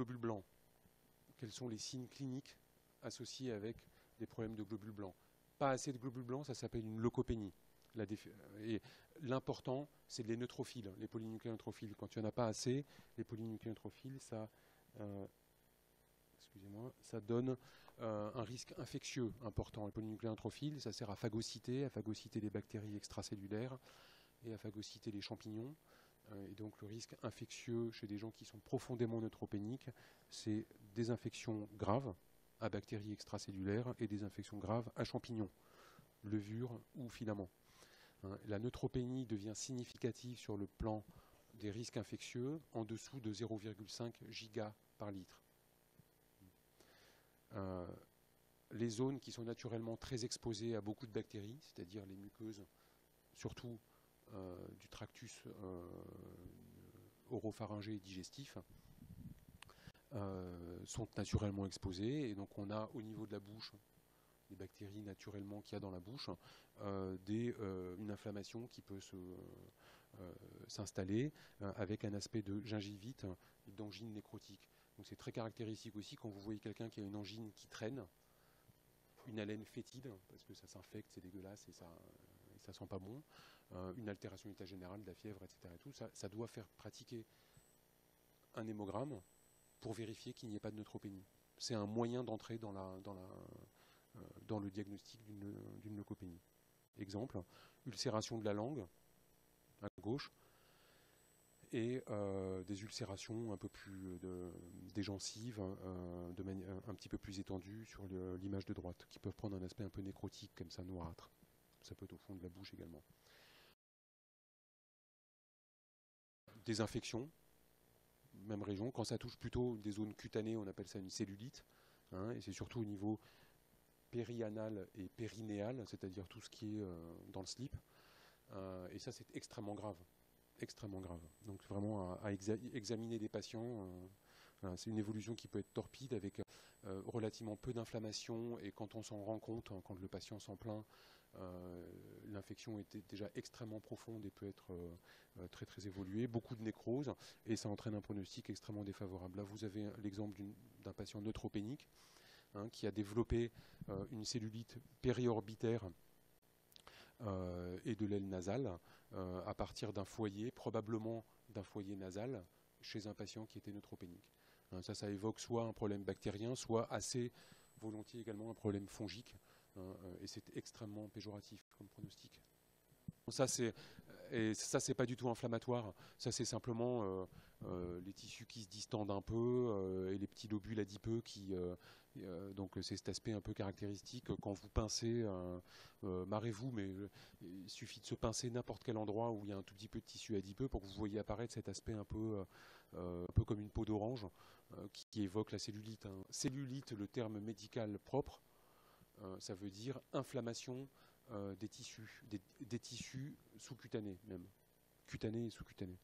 globules blancs. Quels sont les signes cliniques associés avec des problèmes de globules blancs? Pas assez de globules blancs, ça s'appelle une leucopénie. Et l'important, c'est les neutrophiles, les polynucléoneurophiles. Quand il n'y en a pas assez, les polynucléoneurophiles, excusez-moi, ça donne un risque infectieux important. Les polynucléoneurophiles, ça sert à phagocyter les bactéries extracellulaires et à phagocyter les champignons. Et donc le risque infectieux chez des gens qui sont profondément neutropéniques, c'est des infections graves à bactéries extracellulaires et des infections graves à champignons, levures ou filaments. La neutropénie devient significative sur le plan des risques infectieux en dessous de 0,5 giga par litre. Les zones qui sont naturellement très exposées à beaucoup de bactéries, c'est-à-dire les muqueuses, surtout du tractus oropharyngé et digestif, sont naturellement exposées. Et donc on a au niveau de la bouche, des bactéries naturellement qu'il y a dans la bouche, une inflammation qui peut s'installer avec un aspect de gingivite et d'angine nécrotique. Donc c'est très caractéristique aussi quand vous voyez quelqu'un qui a une angine qui traîne, une haleine fétide, parce que ça s'infecte, c'est dégueulasse et ça sent pas bon, une altération d'état général, de la fièvre, etc. Et tout, ça doit faire pratiquer un hémogramme pour vérifier qu'il n'y ait pas de neutropénie. C'est un moyen d'entrer dans le diagnostic d'une leucopénie. Exemple, ulcération de la langue à gauche et des ulcérations un peu plus des gencives de manière un petit peu plus étendue sur l'image de droite, qui peuvent prendre un aspect un peu nécrotique comme ça, noirâtre. Ça peut être au fond de la bouche également. Des infections, même région. Quand ça touche plutôt des zones cutanées, on appelle ça une cellulite. Et c'est surtout au niveau périanal et périnéal, c'est-à-dire tout ce qui est dans le slip. Et ça, c'est extrêmement grave. Extrêmement grave. Donc vraiment à examiner des patients. C'est une évolution qui peut être torpide avec relativement peu d'inflammation. Et quand on s'en rend compte, quand le patient s'en plaint, l'infection était déjà extrêmement profonde et peut être très très évoluée. Beaucoup de nécrose. Et ça entraîne un pronostic extrêmement défavorable. Là, vous avez l'exemple d'un patient neutropénique qui a développé une cellulite périorbitaire et de l'aile nasale à partir d'un foyer, probablement d'un foyer nasal, chez un patient qui était neutropénique. Ça évoque soit un problème bactérien, soit assez volontiers également un problème fongique, et c'est extrêmement péjoratif comme pronostic. Ça, c'est pas du tout inflammatoire. Ça, c'est simplement les tissus qui se distendent un peu et les petits lobules adipeux qui. Donc, c'est cet aspect un peu caractéristique. Quand vous pincez, marrez-vous, mais il suffit de se pincer n'importe quel endroit où il y a un tout petit peu de tissu adipeux pour que vous voyez apparaître cet aspect un peu comme une peau d'orange qui évoque la cellulite. Cellulite, le terme médical propre, ça veut dire inflammation des tissus sous-cutanés même, cutanés et sous-cutanés.